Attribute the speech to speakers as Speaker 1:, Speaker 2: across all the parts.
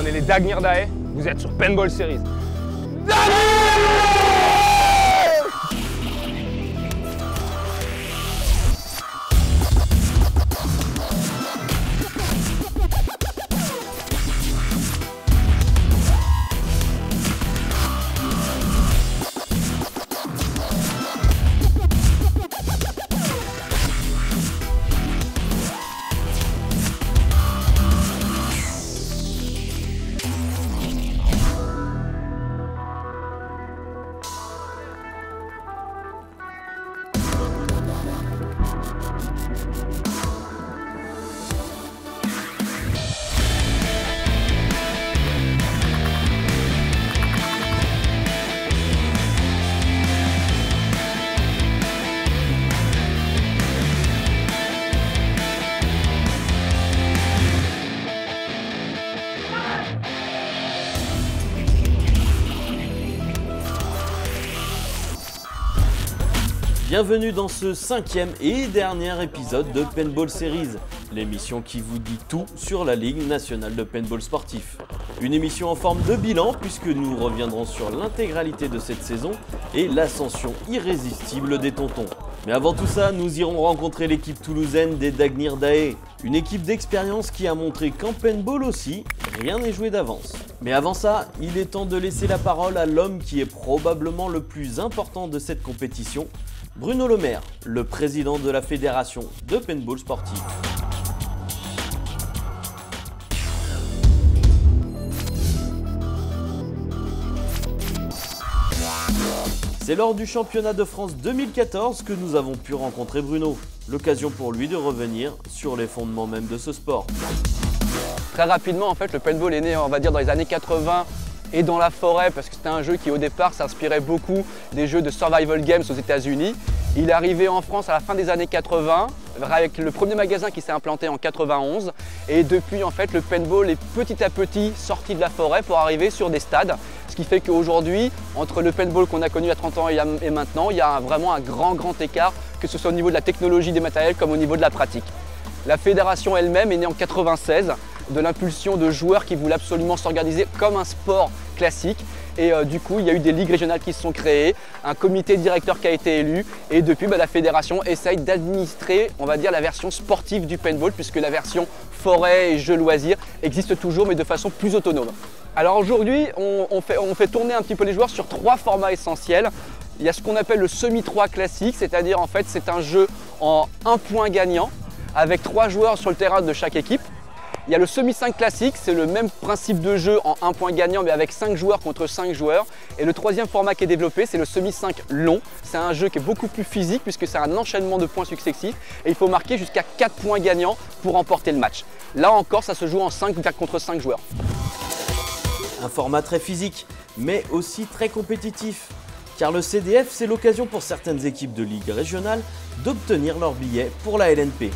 Speaker 1: est les Dagnir Dae, vous êtes sur Paintball Series.
Speaker 2: Bienvenue dans ce 5e et dernier épisode de Paintball Series, l'émission qui vous dit tout sur la Ligue nationale de paintball sportif. Une émission en forme de bilan puisque nous reviendrons sur l'intégralité de cette saison et l'ascension irrésistible des Tontons. Mais avant tout ça, nous irons rencontrer l'équipe toulousaine des Dagnir Dae, une équipe d'expérience qui a montré qu'en paintball aussi, rien n'est joué d'avance. Mais avant ça, il est temps de laisser la parole à l'homme qui est probablement le plus important de cette compétition, Bruno Lemaire, le président de la fédération de paintball sportif. C'est lors du championnat de France 2014 que nous avons pu rencontrer Bruno. L'occasion pour lui de revenir sur les fondements même de ce sport.
Speaker 3: Très rapidement, en fait, le paintball est né, on va dire, dans les années 80 et dans la forêt, parce que c'était un jeu qui, au départ, s'inspirait beaucoup des jeux de survival games aux États-Unis. Il est arrivé en France à la fin des années 80, avec le premier magasin qui s'est implanté en 91. Et depuis, en fait, le paintball est petit à petit sorti de la forêt pour arriver sur des stades. Ce qui fait qu'aujourd'hui, entre le paintball qu'on a connu il y a 30 ans et maintenant, il y a vraiment un grand écart, que ce soit au niveau de la technologie des matériels comme au niveau de la pratique. La fédération elle-même est née en 96, de l'impulsion de joueurs qui voulaient absolument s'organiser comme un sport classique. Et du coup, il y a eu des ligues régionales qui se sont créées, un comité directeur qui a été élu et depuis, la fédération essaye d'administrer, on va dire, la version sportive du paintball puisque la version forêt et jeux loisirs existe toujours mais de façon plus autonome. Alors aujourd'hui, on fait tourner un petit peu les joueurs sur 3 formats essentiels. Il y a ce qu'on appelle le semi-3 classique, c'est-à-dire en fait c'est un jeu en 1 point gagnant avec 3 joueurs sur le terrain de chaque équipe. Il y a le semi-5 classique, c'est le même principe de jeu en 1 point gagnant mais avec 5 joueurs contre 5 joueurs. Et le 3e format qui est développé, c'est le semi-5 long. C'est un jeu qui est beaucoup plus physique puisque c'est un enchaînement de points successifs et il faut marquer jusqu'à 4 points gagnants pour remporter le match. Là encore, ça se joue en 5 contre 5 joueurs.
Speaker 2: Un format très physique, mais aussi très compétitif. Car le CDF, c'est l'occasion pour certaines équipes de ligue régionale d'obtenir leur billet pour la LNP.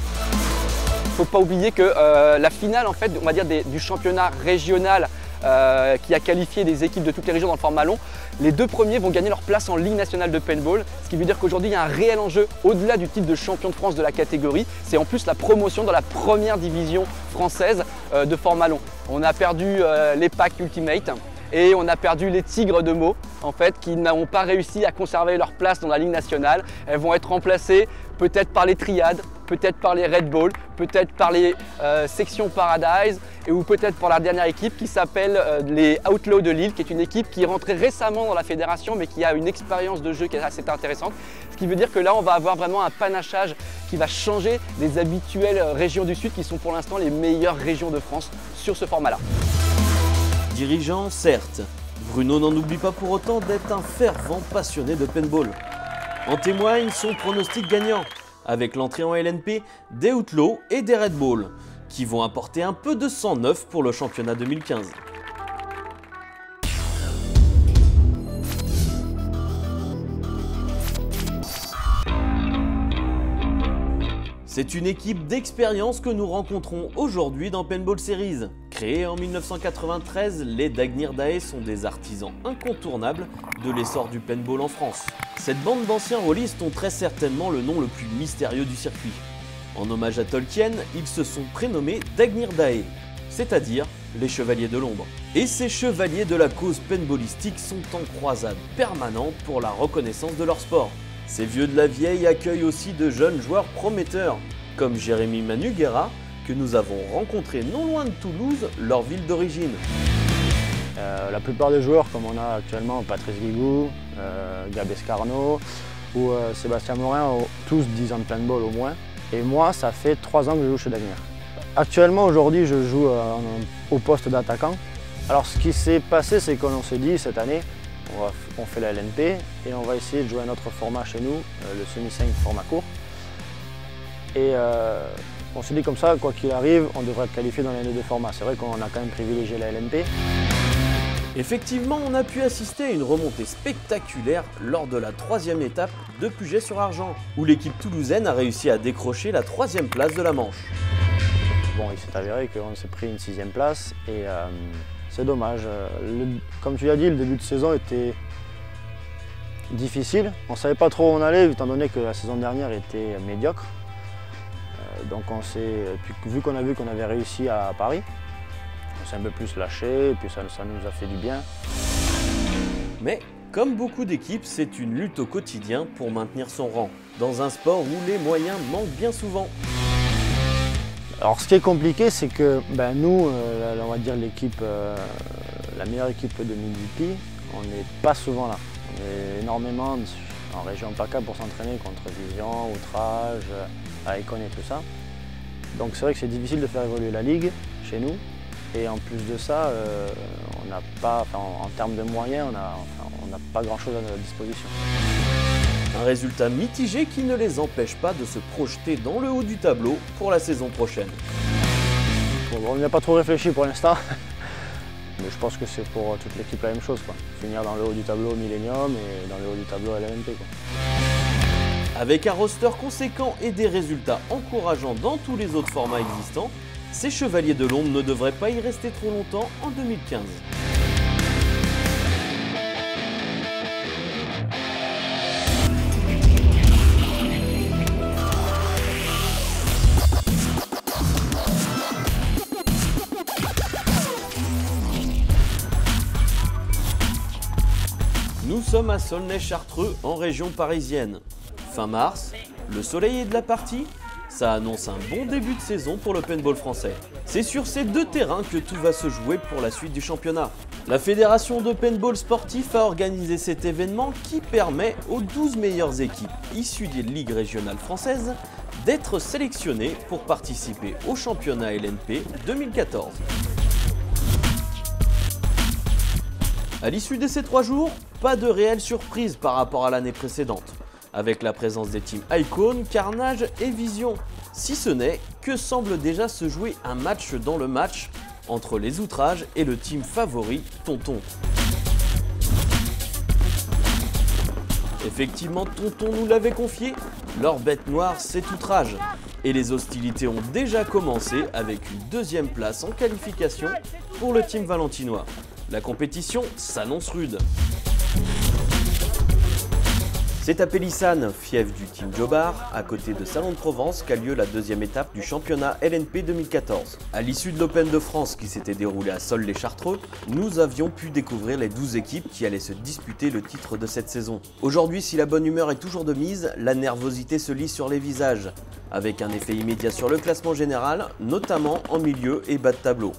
Speaker 3: Il ne faut pas oublier que la finale, en fait, on va dire du championnat régional qui a qualifié des équipes de toutes les régions dans le format long, les 2 premiers vont gagner leur place en Ligue nationale de paintball, ce qui veut dire qu'aujourd'hui il y a un réel enjeu au-delà du titre de champion de France de la catégorie, c'est en plus la promotion dans la première division française de format long. On a perdu les packs Ultimate et on a perdu les Tigres de Meaux, en fait, qui n'ont pas réussi à conserver leur place dans la Ligue nationale. Elles vont être remplacées peut-être par les Triades, peut-être par les Red Bull, peut-être par les Sections Paradise ou peut-être par la dernière équipe qui s'appelle les Outlaws de Lille, qui est une équipe qui est rentrée récemment dans la fédération mais qui a une expérience de jeu qui est assez intéressante. Ce qui veut dire que là, on va avoir vraiment un panachage qui va changer des habituelles régions du Sud qui sont pour l'instant les meilleures régions de France sur ce format-là.
Speaker 2: Dirigeant, certes, Bruno n'en oublie pas pour autant d'être un fervent passionné de paintball. En témoigne son pronostic gagnant, avec l'entrée en LNP des Outlaws et des Red Bull, qui vont apporter un peu de sang neuf pour le championnat 2015. C'est une équipe d'expérience que nous rencontrons aujourd'hui dans Paintball Series. Créés en 1993, les Dagnir Dae sont des artisans incontournables de l'essor du paintball en France. Cette bande d'anciens rôlistes ont très certainement le nom le plus mystérieux du circuit. En hommage à Tolkien, ils se sont prénommés Dagnir Dae, c'est-à-dire les Chevaliers de l'Ombre. Et ces chevaliers de la cause paintballistique sont en croisade permanente pour la reconnaissance de leur sport. Ces vieux de la vieille accueillent aussi de jeunes joueurs prometteurs, comme Jérémy Manuguera, que nous avons rencontré non loin de Toulouse, leur ville d'origine.
Speaker 4: La plupart des joueurs, comme on a actuellement Patrice Guigou, Gab Escarno ou Sébastien Morin, ont tous 10 ans de paintball au moins. Et moi, ça fait 3 ans que je joue chez Dagnères. Actuellement, aujourd'hui, je joue au poste d'attaquant. Alors, ce qui s'est passé, c'est qu'on s'est dit cette année, on fait la LNP et on va essayer de jouer un autre format chez nous, le semi-5 format court. Et on s'est dit comme ça, quoi qu'il arrive, on devrait être qualifié dans l'un des deux formats. C'est vrai qu'on a quand même privilégié la LNP.
Speaker 2: Effectivement, on a pu assister à une remontée spectaculaire lors de la 3e étape de Puget-sur-Argent, où l'équipe toulousaine a réussi à décrocher la 3e place de la manche.
Speaker 4: Bon, il s'est avéré qu'on s'est pris une 6e place et c'est dommage. Comme tu l'as dit, le début de saison était difficile. On ne savait pas trop où on allait, étant donné que la saison dernière était médiocre. Donc vu qu'on avait réussi à Paris, on s'est un peu plus lâché et puis ça nous a fait du bien.
Speaker 2: Mais comme beaucoup d'équipes, c'est une lutte au quotidien pour maintenir son rang, dans un sport où les moyens manquent bien souvent.
Speaker 4: Alors ce qui est compliqué, c'est que nous, on va dire l'équipe, la meilleure équipe de Midi-Pi, on n'est pas souvent là. On est énormément en région PACA pour s'entraîner contre Vision, Outrage, Icon et tout ça. Donc c'est vrai que c'est difficile de faire évoluer la ligue chez nous. Et en plus de ça, on n'a pas, en termes de moyens, on n'a pas grand-chose à notre disposition.
Speaker 2: Un résultat mitigé qui ne les empêche pas de se projeter dans le haut du tableau pour la saison prochaine.
Speaker 4: Bon, on n'y a pas trop réfléchi pour l'instant, mais je pense que c'est pour toute l'équipe la même chose, quoi. Finir dans le haut du tableau au Millennium et dans le haut du tableau à l'LNP, quoi.
Speaker 2: Avec un roster conséquent et des résultats encourageants dans tous les autres formats existants, ces Chevaliers de l'Ombre ne devraient pas y rester trop longtemps en 2015. Nous sommes à Saulnay-Chartreux, en région parisienne. Fin mars, le soleil est de la partie. Ça annonce un bon début de saison pour le paintball français. C'est sur ces deux terrains que tout va se jouer pour la suite du championnat. La Fédération de paintball sportif a organisé cet événement qui permet aux 12 meilleures équipes issues des ligues régionales françaises d'être sélectionnées pour participer au championnat LNP 2014. À l'issue de ces 3 jours, pas de réelle surprise par rapport à l'année précédente, avec la présence des teams Icon, Carnage et Vision. Si ce n'est que semble déjà se jouer un match dans le match entre les Outrages et le team favori Tonton. Effectivement, Tonton nous l'avait confié, leur bête noire c'est Outrage. Et les hostilités ont déjà commencé avec une 2e place en qualification pour le team valentinois. La compétition s'annonce rude. C'est à Pélissane, fief du team Jobard, à côté de Salon de Provence, qu'a lieu la 2e étape du championnat LNP 2014. À l'issue de l'Open de France qui s'était déroulé à Saulnes-les-Chartreux, nous avions pu découvrir les 12 équipes qui allaient se disputer le titre de cette saison. Aujourd'hui, si la bonne humeur est toujours de mise, la nervosité se lit sur les visages, avec un effet immédiat sur le classement général, notamment en milieu et bas de tableau.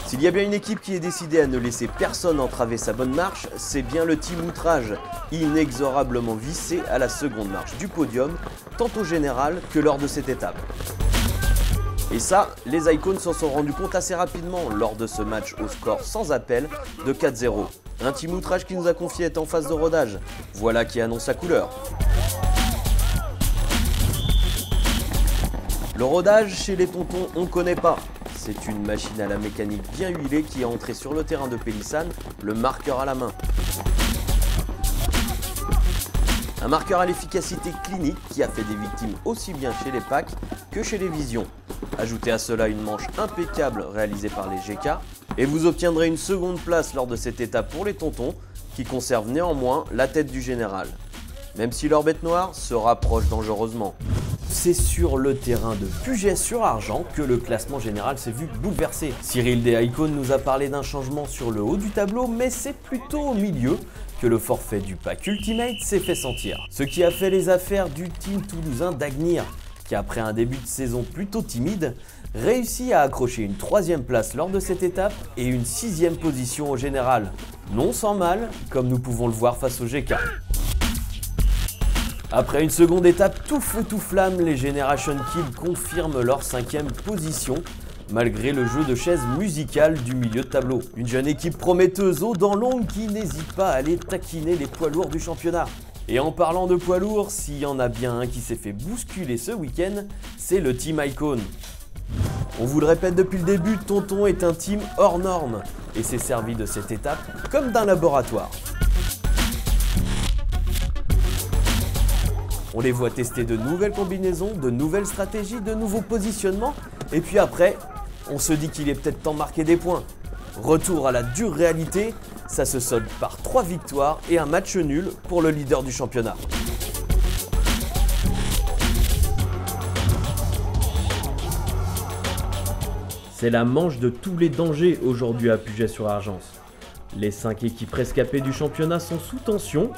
Speaker 2: S'il y a bien une équipe qui est décidée à ne laisser personne entraver sa bonne marche, c'est bien le team Outrage, inexorablement vissé à la seconde marche du podium, tant au général que lors de cette étape. Et ça, les Icons s'en sont rendus compte assez rapidement lors de ce match au score sans appel de 4-0. Un team Outrage qui nous a confié être en phase de rodage. Voilà qui annonce sa couleur. Le rodage chez les tontons, on connaît pas. C'est une machine à la mécanique bien huilée qui est entrée sur le terrain de Pélissane, le marqueur à la main. Un marqueur à l'efficacité clinique qui a fait des victimes aussi bien chez les PAC que chez les Visions. Ajoutez à cela une manche impeccable réalisée par les GK et vous obtiendrez une seconde place lors de cette étape pour les tontons qui conservent néanmoins la tête du général. Même si leur bête noire se rapproche dangereusement. c'est sur le terrain de Puget-sur-Argent que le classement général s'est vu bouleversé. Cyril Deshaïcon nous a parlé d'un changement sur le haut du tableau, mais c'est plutôt au milieu que le forfait du pack Ultimate s'est fait sentir. Ce qui a fait les affaires du team toulousain d'Agnir, qui après un début de saison plutôt timide, réussit à accrocher une 3e place lors de cette étape et une 6e position au général. Non sans mal, comme nous pouvons le voir face au GK. Après une seconde étape tout feu tout flamme, les Generation Kill confirment leur 5e position, malgré le jeu de chaises musicales du milieu de tableau. Une jeune équipe prometteuse aux dents longues qui n'hésite pas à aller taquiner les poids lourds du championnat. Et en parlant de poids lourds, s'il y en a bien un qui s'est fait bousculer ce week-end, c'est le Team Icon. On vous le répète depuis le début, Tonton est un team hors norme et s'est servi de cette étape comme d'un laboratoire. On les voit tester de nouvelles combinaisons, de nouvelles stratégies, de nouveaux positionnements, et puis après, on se dit qu'il est peut-être temps de marquer des points. Retour à la dure réalité, ça se solde par 3 victoires et un match nul pour le leader du championnat. C'est la manche de tous les dangers aujourd'hui à Puget-sur-Argent. Les 5 équipes rescapées du championnat sont sous tension.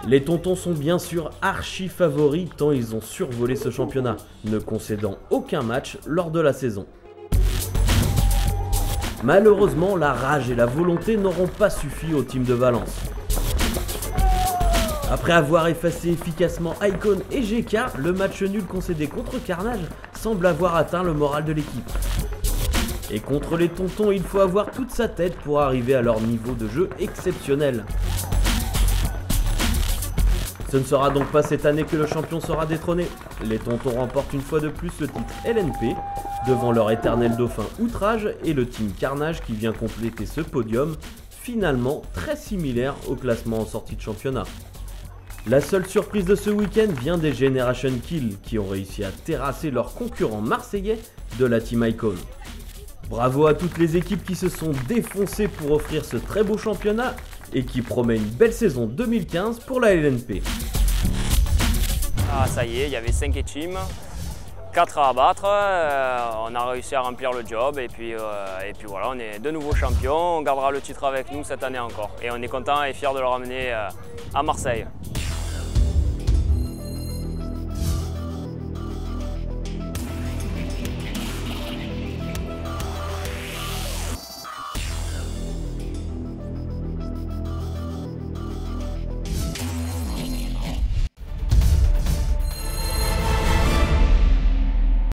Speaker 2: Les Tontons sont bien sûr archi favoris tant ils ont survolé ce championnat, ne concédant aucun match lors de la saison. Malheureusement, la rage et la volonté n'auront pas suffi au team de Valence. Après avoir effacé efficacement Icon et GK, le match nul concédé contre Carnage semble avoir atteint le moral de l'équipe. Et contre les Tontons, il faut avoir toute sa tête pour arriver à leur niveau de jeu exceptionnel. Ce ne sera donc pas cette année que le champion sera détrôné. Les Tontons remportent une fois de plus le titre LNP, devant leur éternel dauphin Outrage et le team Carnage qui vient compléter ce podium, finalement très similaire au classement en sortie de championnat. La seule surprise de ce week-end vient des Generation Kill qui ont réussi à terrasser leurs concurrents marseillais de la Team Icon. Bravo à toutes les équipes qui se sont défoncées pour offrir ce très beau championnat et qui promet une belle saison 2015 pour la LNP.
Speaker 5: Ah, ça y est, il y avait 5 teams, 4 à abattre, on a réussi à remplir le job et puis voilà, on est de nouveau champions, on gardera le titre avec nous cette année encore et on est content et fiers de le ramener à Marseille.